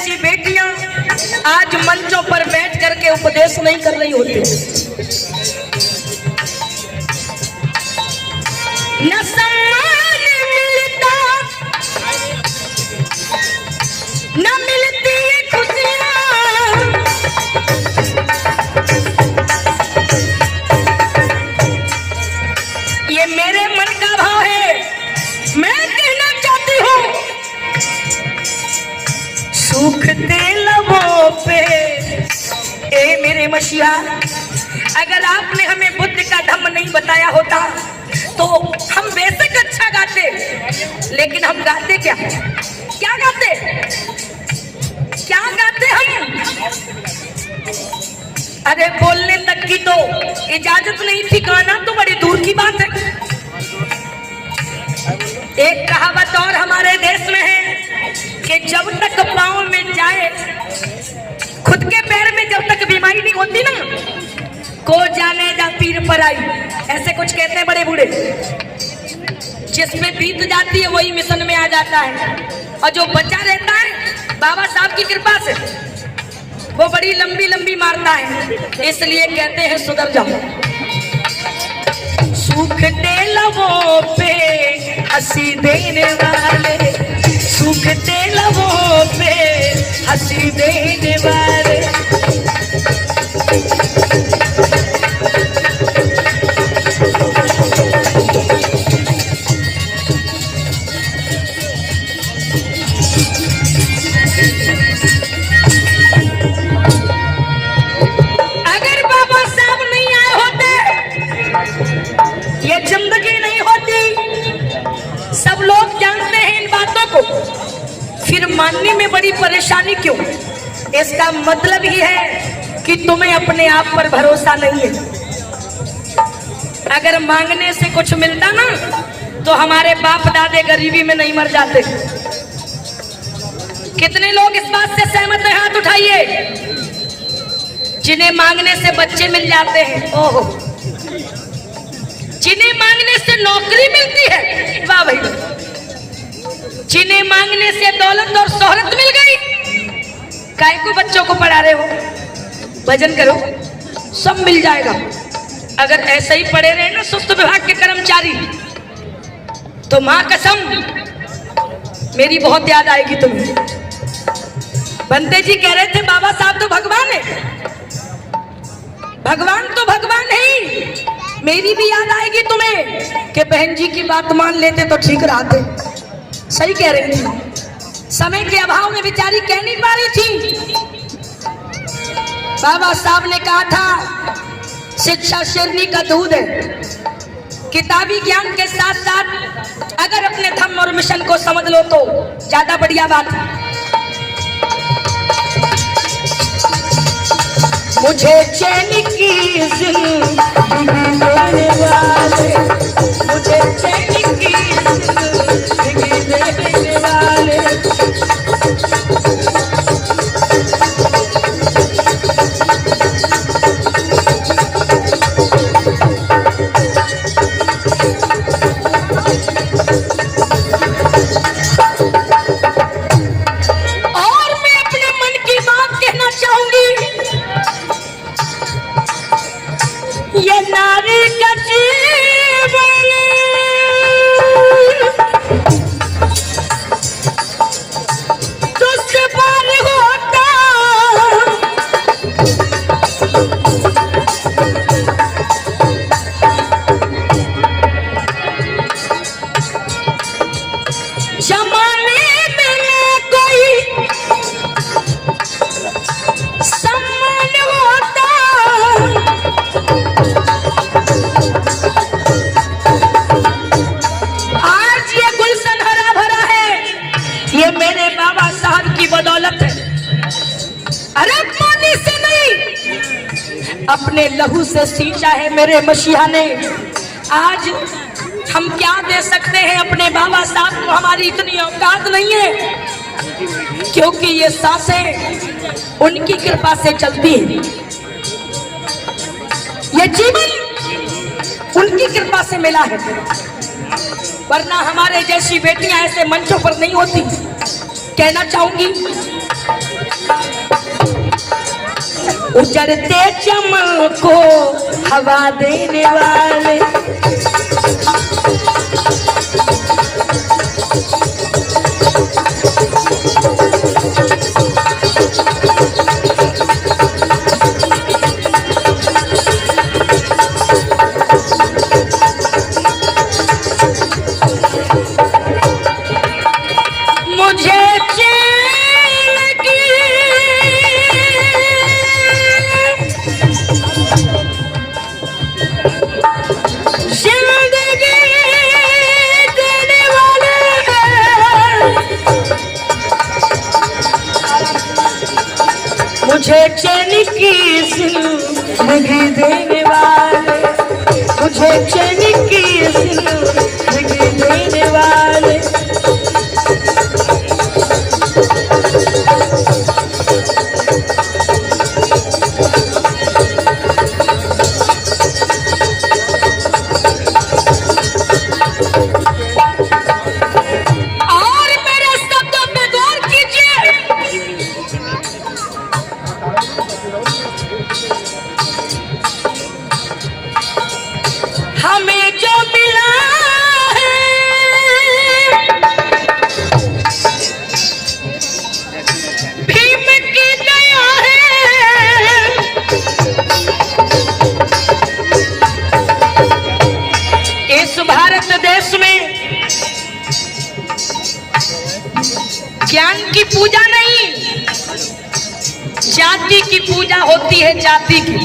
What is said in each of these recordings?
जैसी बेटियां आज मंचों पर बैठ करके उपदेश नहीं कर रही होती। न सम्मान मिलता, न मिलती खुशियां। ये मेरे मन का भाव है, मैं कहना चाहती हूँ, सूखते लबों पे ए मेरे मसीहा, अगर आपने हमें बुद्ध का धम्म नहीं बताया होता तो हम बेशक अच्छा गाते, लेकिन हम गाते क्या गाते, क्या गाते हम? अरे बोलने तक की तो इजाजत नहीं थी, गाना तो बड़ी दूर की बात है। एक कहावत और हमारे देश में है कि जब तक पाँव में जाए, खुद के पैर में जब तक बीमारी नहीं होती ना, को जाने जा पीर पर आई, ऐसे कुछ कहते हैं बड़े बूढ़े। जिसमें बीत जाती है वही मिशन में आ जाता है, और जो बचा रहता है बाबा साहब की कृपा से वो बड़ी लंबी लंबी मारता है। इसलिए कहते हैं सुधर जाओ। सूखते लबों पे हंसी देने वाले, सूखते लबों पे हंसी देने वाले। अगर बाबा साहब नहीं आए होते, ये जिंदगी नहीं होती। सब लोग जानते हैं इन बातों को, फिर मानने में बड़ी परेशानी क्यों? इसका मतलब ही है कि तुम्हें अपने आप पर भरोसा नहीं है। अगर मांगने से कुछ मिलता ना तो हमारे बाप दादे गरीबी में नहीं मर जाते। कितने लोग इस बात से सहमत हैं? हाथ उठाइए। जिन्हें मांगने से बच्चे मिल जाते हैं, ओहो, जिन्हें मांगने से नौकरी मिलती है, वाह भाई, जिन्हें मांगने से दौलत और शोहरत मिल गई, काय को बच्चों को पढ़ा रहे हो? भजन करो, सब मिल जाएगा। अगर ऐसे ही पड़े रहे ना स्वास्थ्य विभाग के कर्मचारी, तो मां कसम मेरी बहुत याद आएगी तुम्हें। बंते जी कह रहे थे बाबा साहब तो भगवान है। भगवान तो भगवान है, मेरी भी याद आएगी तुम्हें कि बहन जी की बात मान लेते तो ठीक रहते। सही कह रही थी, समय के अभाव में बेचारी कह नहीं पा रही थी। बाबा साहब ने कहा था शिक्षा शेरनी का दूध है। किताबी ज्ञान के साथ साथ अगर अपने धर्म और मिशन को समझ लो तो ज्यादा बढ़िया बात है। मुझे चैन की जिंदगी देने वाले, मुझे चैन की जिंदगी देने वाले, अपने लहू से सींचा है मेरे मसीहा ने। आज हम क्या दे सकते हैं अपने बाबा साहब को? हमारी इतनी औकात नहीं है, क्योंकि ये सांसें उनकी कृपा से चलती है, ये जीवन उनकी कृपा से मिला है, वरना हमारे जैसी बेटियां ऐसे मंचों पर नहीं होती। कहना चाहूंगी उजड़ते चमन को हवा देने वाले। मुझे चैन की जिंदगी देने वाले, मुझे चैन की जिंदगी देने वाले। और मेरे शब्दों पे गौर कीजिए। हमें जो मिला है भीम की दया है। इस भारत देश में ज्ञान की पूजा नहीं, जाति की पूजा होती है। जाति की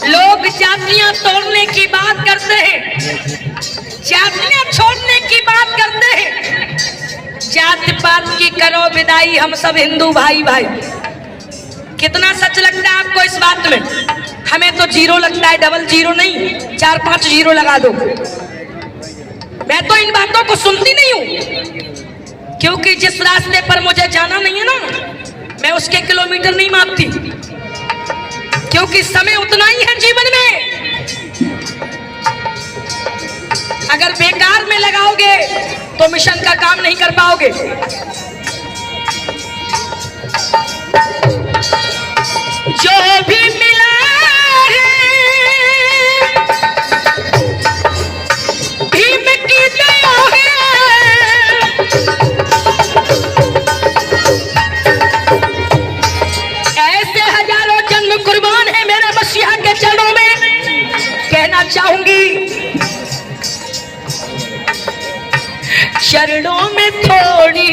लोग जातियां तोड़ने की बात करते हैं, जातियां छोड़ने की बात करते हैं। जात पात की करो विदाई, हम सब हिंदू भाई भाई। कितना सच लगता है आपको इस बात में? हमें तो जीरो लगता है, डबल जीरो नहीं, 4-5 जीरो लगा दो। मैं तो इन बातों को सुनती नहीं हूं, क्योंकि जिस रास्ते पर मुझे जाना नहीं है ना, मैं उसके किलोमीटर नहीं मापती, क्योंकि समय उतना ही है जीवन में। अगर बेकार में लगाओगे तो मिशन का काम नहीं कर पाओगे। जो भी मिला है भीम की दया है। ऐसे हजारों जन्म कुर्बान है मेरे मसीहा के चरणों में। कहना चाहूंगी चरणों में थोड़ी